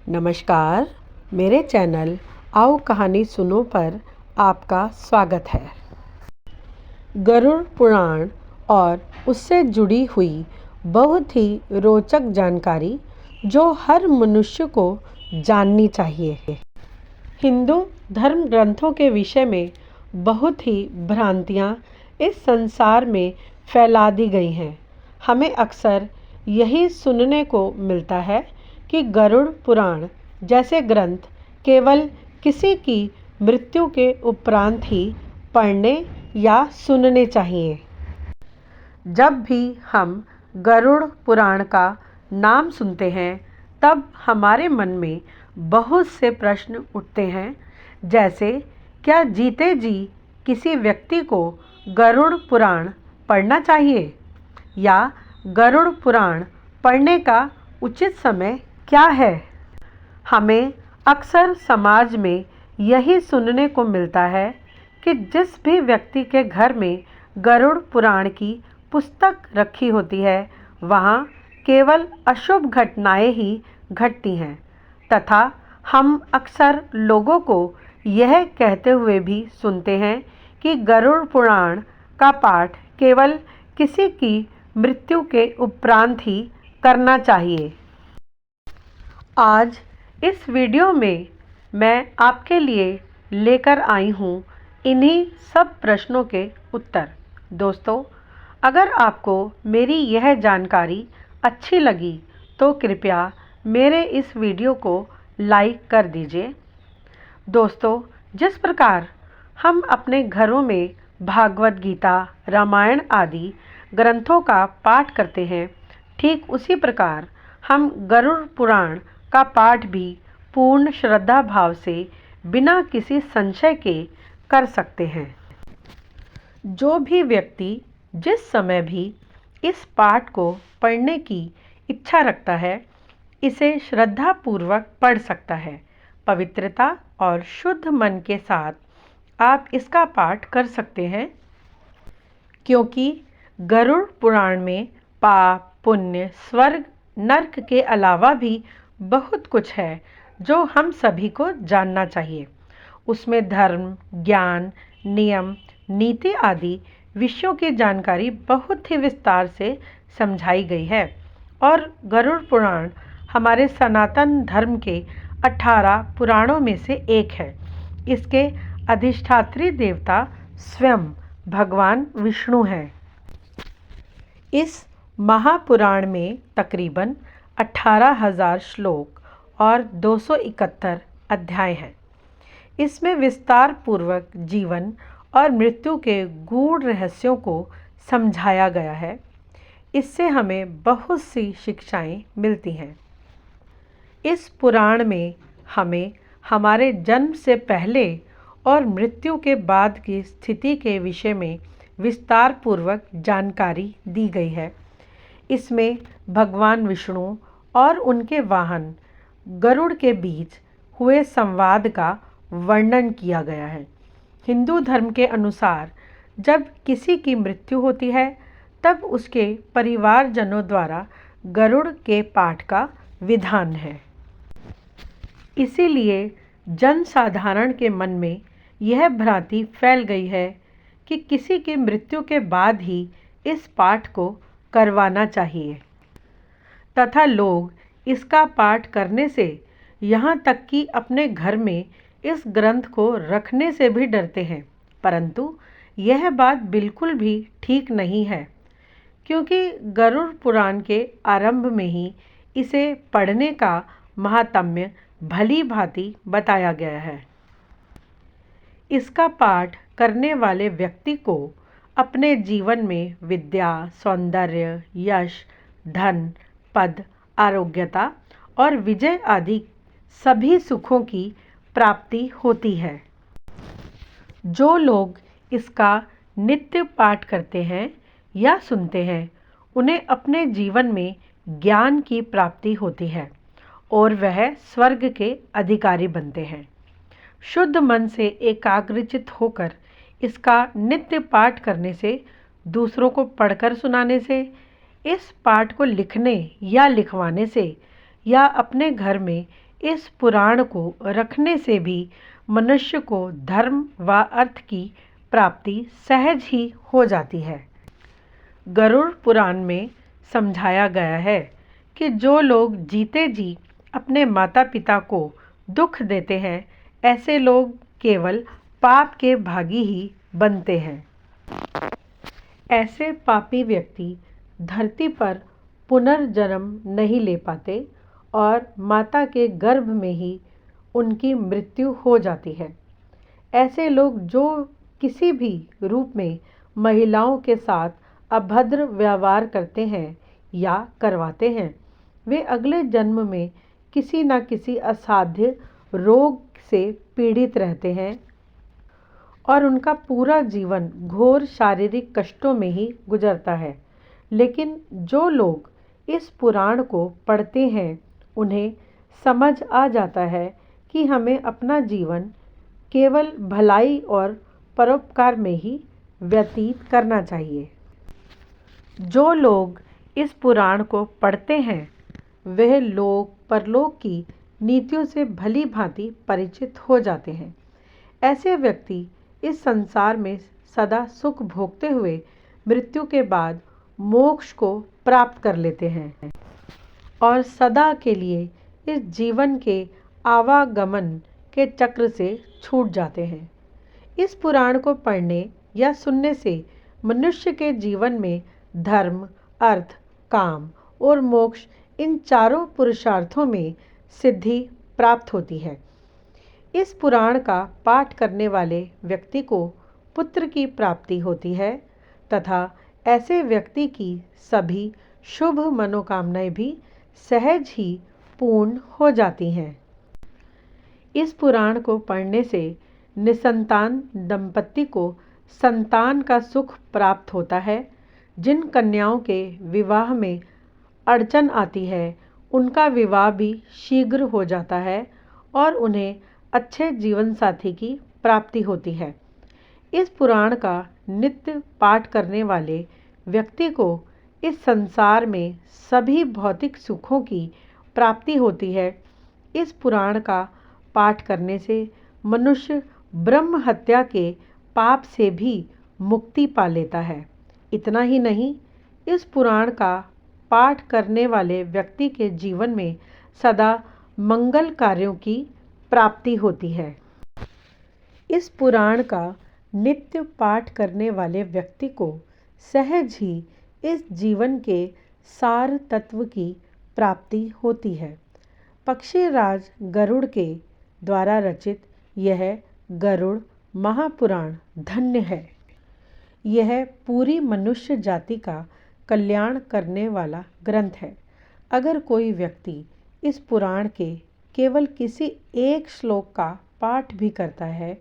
नमस्कार, मेरे चैनल आओ कहानी सुनो पर आपका स्वागत है। गरुड़ पुराण और उससे जुड़ी हुई बहुत ही रोचक जानकारी जो हर मनुष्य को जाननी चाहिए। हिंदू धर्म ग्रंथों के विषय में बहुत ही भ्रांतियाँ इस संसार में फैला दी गई हैं। हमें अक्सर यही सुनने को मिलता है कि गरुड़ पुराण जैसे ग्रंथ केवल किसी की मृत्यु के उपरांत ही पढ़ने या सुनने चाहिए। जब भी हम गरुड़ पुराण का नाम सुनते हैं तब हमारे मन में बहुत से प्रश्न उठते हैं, जैसे क्या जीते जी किसी व्यक्ति को गरुड़ पुराण पढ़ना चाहिए, या गरुड़ पुराण पढ़ने का उचित समय क्या है। हमें अक्सर समाज में यही सुनने को मिलता है कि जिस भी व्यक्ति के घर में गरुड़ पुराण की पुस्तक रखी होती है वहाँ केवल अशुभ घटनाएं ही घटती हैं, तथा हम अक्सर लोगों को यह कहते हुए भी सुनते हैं कि गरुड़ पुराण का पाठ केवल किसी की मृत्यु के उपरांत ही करना चाहिए। आज इस वीडियो में मैं आपके लिए लेकर आई हूँ इन्हीं सब प्रश्नों के उत्तर। दोस्तों, अगर आपको मेरी यह जानकारी अच्छी लगी तो कृपया मेरे इस वीडियो को लाइक कर दीजिए। दोस्तों, जिस प्रकार हम अपने घरों में भागवत गीता, रामायण आदि ग्रंथों का पाठ करते हैं, ठीक उसी प्रकार हम गरुड़ पुराण का पाठ भी पूर्ण श्रद्धा भाव से बिना किसी संशय के कर सकते हैं। जो भी व्यक्ति जिस समय भी इस पाठ को पढ़ने की इच्छा रखता है, इसे श्रद्धापूर्वक पढ़ सकता है। पवित्रता और शुद्ध मन के साथ आप इसका पाठ कर सकते हैं, क्योंकि गरुड़ पुराण में पाप, पुण्य, स्वर्ग, नर्क के अलावा भी बहुत कुछ है जो हम सभी को जानना चाहिए। उसमें धर्म, ज्ञान, नियम, नीति आदि विषयों की जानकारी बहुत ही विस्तार से समझाई गई है। और गरुड़ पुराण हमारे सनातन धर्म के 18 पुराणों में से एक है। इसके अधिष्ठात्री देवता स्वयं भगवान विष्णु हैं। इस महापुराण में तकरीबन 18,000 श्लोक और 271 अध्याय हैं। इसमें विस्तार पूर्वक जीवन और मृत्यु के गूढ़ रहस्यों को समझाया गया है। इससे हमें बहुत सी शिक्षाएं मिलती हैं। इस पुराण में हमें हमारे जन्म से पहले और मृत्यु के बाद की स्थिति के विषय में विस्तार पूर्वक जानकारी दी गई है। इसमें भगवान विष्णु और उनके वाहन गरुड़ के बीच हुए संवाद का वर्णन किया गया है। हिंदू धर्म के अनुसार जब किसी की मृत्यु होती है तब उसके परिवारजनों द्वारा गरुड़ के पाठ का विधान है। इसीलिए जनसाधारण के मन में यह भ्रांति फैल गई है कि किसी की मृत्यु के बाद ही इस पाठ को करवाना चाहिए, तथा लोग इसका पाठ करने से यहाँ तक कि अपने घर में इस ग्रंथ को रखने से भी डरते हैं। परंतु यह बात बिल्कुल भी ठीक नहीं है, क्योंकि गरुड़ पुराण के आरंभ में ही इसे पढ़ने का महात्म्य भली भांति बताया गया है। इसका पाठ करने वाले व्यक्ति को अपने जीवन में विद्या, सौंदर्य, यश, धन, पद, आरोग्यता और विजय आदि सभी सुखों की प्राप्ति होती है। जो लोग इसका नित्य पाठ करते हैं या सुनते हैं, उन्हें अपने जीवन में ज्ञान की प्राप्ति होती है और वह स्वर्ग के अधिकारी बनते हैं। शुद्ध मन से एकाग्रचित होकर इसका नित्य पाठ करने से, दूसरों को पढ़कर सुनाने से, इस पाठ को लिखने या लिखवाने से, या अपने घर में इस पुराण को रखने से भी मनुष्य को धर्म व अर्थ की प्राप्ति सहज ही हो जाती है। गरुड़ पुराण में समझाया गया है कि जो लोग जीते जी अपने माता पिता को दुख देते हैं, ऐसे लोग केवल पाप के भागी ही बनते हैं। ऐसे पापी व्यक्ति धरती पर पुनर्जन्म नहीं ले पाते और माता के गर्भ में ही उनकी मृत्यु हो जाती है। ऐसे लोग जो किसी भी रूप में महिलाओं के साथ अभद्र व्यवहार करते हैं या करवाते हैं, वे अगले जन्म में किसी न किसी असाध्य रोग से पीड़ित रहते हैं और उनका पूरा जीवन घोर शारीरिक कष्टों में ही गुजरता है। लेकिन जो लोग इस पुराण को पढ़ते हैं, उन्हें समझ आ जाता है कि हमें अपना जीवन केवल भलाई और परोपकार में ही व्यतीत करना चाहिए। जो लोग इस पुराण को पढ़ते हैं, वह लोक परलोक की नीतियों से भली भांति परिचित हो जाते हैं। ऐसे व्यक्ति इस संसार में सदा सुख भोगते हुए मृत्यु के बाद मोक्ष को प्राप्त कर लेते हैं और सदा के लिए इस जीवन के आवागमन के चक्र से छूट जाते हैं। इस पुराण को पढ़ने या सुनने से मनुष्य के जीवन में धर्म, अर्थ, काम और मोक्ष, इन चारों पुरुषार्थों में सिद्धि प्राप्त होती है। इस पुराण का पाठ करने वाले व्यक्ति को पुत्र की प्राप्ति होती है तथा ऐसे व्यक्ति की सभी शुभ मनोकामनाएं भी सहज ही पूर्ण हो जाती हैं। इस पुराण को पढ़ने से निसंतान दंपति को संतान का सुख प्राप्त होता है। जिन कन्याओं के विवाह में अड़चन आती है, उनका विवाह भी शीघ्र हो जाता है और उन्हें अच्छे जीवन साथी की प्राप्ति होती है। इस पुराण का नित्य पाठ करने वाले व्यक्ति को इस संसार में सभी भौतिक सुखों की प्राप्ति होती है। इस पुराण का पाठ करने से मनुष्य ब्रह्म हत्या के पाप से भी मुक्ति पा लेता है। इतना ही नहीं, इस पुराण का पाठ करने वाले व्यक्ति के जीवन में सदा मंगल कार्यों की प्राप्ति होती है। इस पुराण का नित्य पाठ करने वाले व्यक्ति को सहज ही इस जीवन के सार तत्व की प्राप्ति होती है। पक्षीराज गरुड़ के द्वारा रचित यह गरुड़ महापुराण धन्य है। यह पूरी मनुष्य जाति का कल्याण करने वाला ग्रंथ है। अगर कोई व्यक्ति इस पुराण के केवल किसी एक श्लोक का पाठ भी करता है,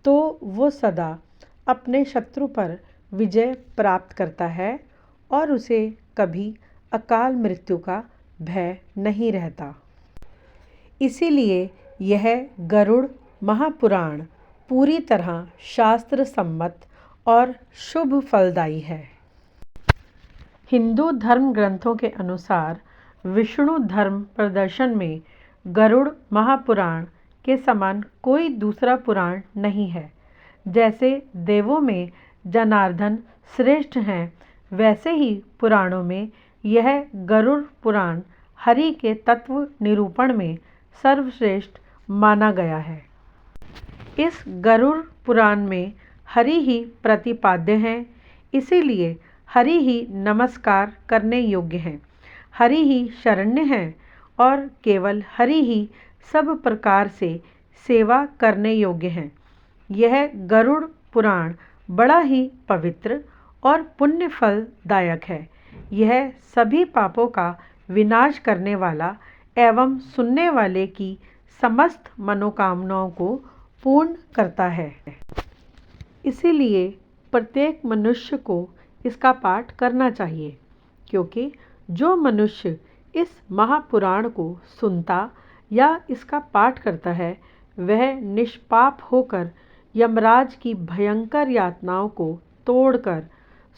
तो वो सदा अपने शत्रु पर विजय प्राप्त करता है और उसे कभी अकाल मृत्यु का भय नहीं रहता। इसीलिए यह गरुड़ महापुराण पूरी तरह शास्त्र सम्मत और शुभ फलदायी है। हिंदू धर्म ग्रंथों के अनुसार विष्णु धर्म प्रदर्शन में गरुड़ महापुराण के समान कोई दूसरा पुराण नहीं है। जैसे देवों में जनार्दन श्रेष्ठ हैं, वैसे ही पुराणों में यह गरुड़ पुराण हरि के तत्व निरूपण में सर्वश्रेष्ठ माना गया है। इस गरुड़ पुराण में हरि ही प्रतिपाद्य हैं, इसीलिए हरि ही नमस्कार करने योग्य हैं। हरि ही शरण्य हैं और केवल हरि ही सब प्रकार से सेवा करने योग्य हैं। यह गरुड़ पुराण बड़ा ही पवित्र और पुण्य फलदायक है। यह सभी पापों का विनाश करने वाला एवं सुनने वाले की समस्त मनोकामनाओं को पूर्ण करता है। इसीलिए प्रत्येक मनुष्य को इसका पाठ करना चाहिए, क्योंकि जो मनुष्य इस महापुराण को सुनता या इसका पाठ करता है, वह निष्पाप होकर यमराज की भयंकर यातनाओं को तोड़कर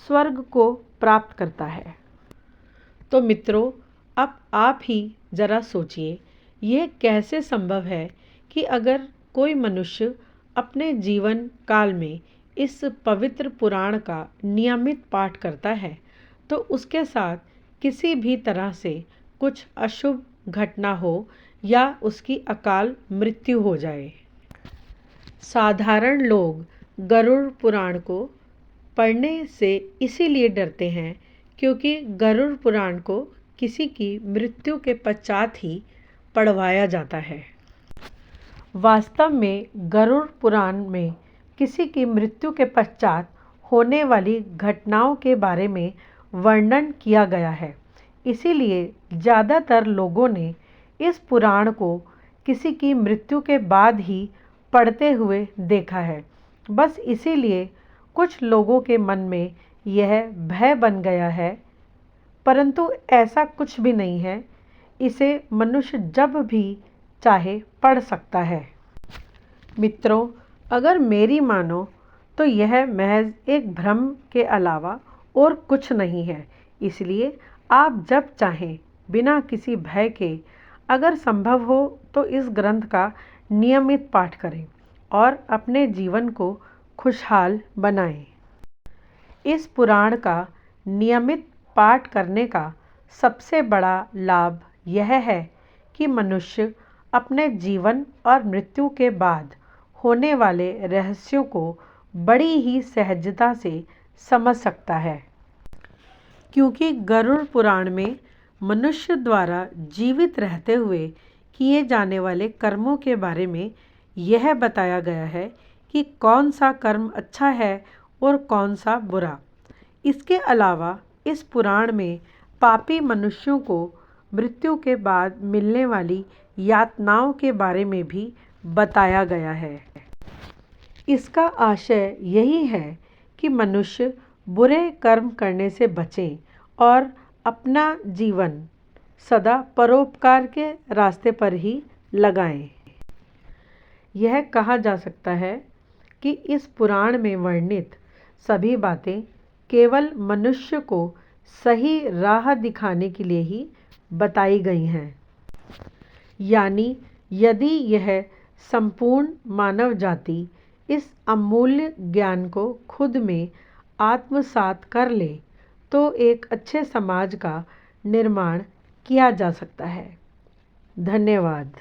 स्वर्ग को प्राप्त करता है। तो मित्रों, अब आप ही जरा सोचिए यह कैसे संभव है कि अगर कोई मनुष्य अपने जीवन काल में इस पवित्र पुराण का नियमित पाठ करता है तो उसके साथ किसी भी तरह से कुछ अशुभ घटना हो या उसकी अकाल मृत्यु हो जाए। साधारण लोग गरुड़ पुराण को पढ़ने से इसीलिए डरते हैं क्योंकि गरुड़ पुराण को किसी की मृत्यु के पश्चात ही पढ़वाया जाता है। वास्तव में गरुड़ पुराण में किसी की मृत्यु के पश्चात होने वाली घटनाओं के बारे में वर्णन किया गया है, इसीलिए ज़्यादातर लोगों ने इस पुराण को किसी की मृत्यु के बाद ही पढ़ते हुए देखा है। बस इसीलिए कुछ लोगों के मन में यह भय बन गया है, परंतु ऐसा कुछ भी नहीं है। इसे मनुष्य जब भी चाहे पढ़ सकता है। मित्रों, अगर मेरी मानो तो यह महज एक भ्रम के अलावा और कुछ नहीं है। इसलिए आप जब चाहें बिना किसी भय के अगर संभव हो तो इस ग्रंथ का नियमित पाठ करें और अपने जीवन को खुशहाल बनाएं। इस पुराण का नियमित पाठ करने का सबसे बड़ा लाभ यह है कि मनुष्य अपने जीवन और मृत्यु के बाद होने वाले रहस्यों को बड़ी ही सहजता से समझ सकता है, क्योंकि गरुड़ पुराण में मनुष्य द्वारा जीवित रहते हुए किए जाने वाले कर्मों के बारे में यह बताया गया है कि कौन सा कर्म अच्छा है और कौन सा बुरा। इसके अलावा इस पुराण में पापी मनुष्यों को मृत्यु के बाद मिलने वाली यातनाओं के बारे में भी बताया गया है। इसका आशय यही है कि मनुष्य बुरे कर्म करने से बचें और अपना जीवन सदा परोपकार के रास्ते पर ही लगाएं। यह कहा जा सकता है कि इस पुराण में वर्णित सभी बातें केवल मनुष्य को सही राह दिखाने के लिए ही बताई गई हैं। यानी यदि यह संपूर्ण मानव जाति इस अमूल्य ज्ञान को खुद में आत्मसात कर ले तो एक अच्छे समाज का निर्माण किया जा सकता है। धन्यवाद।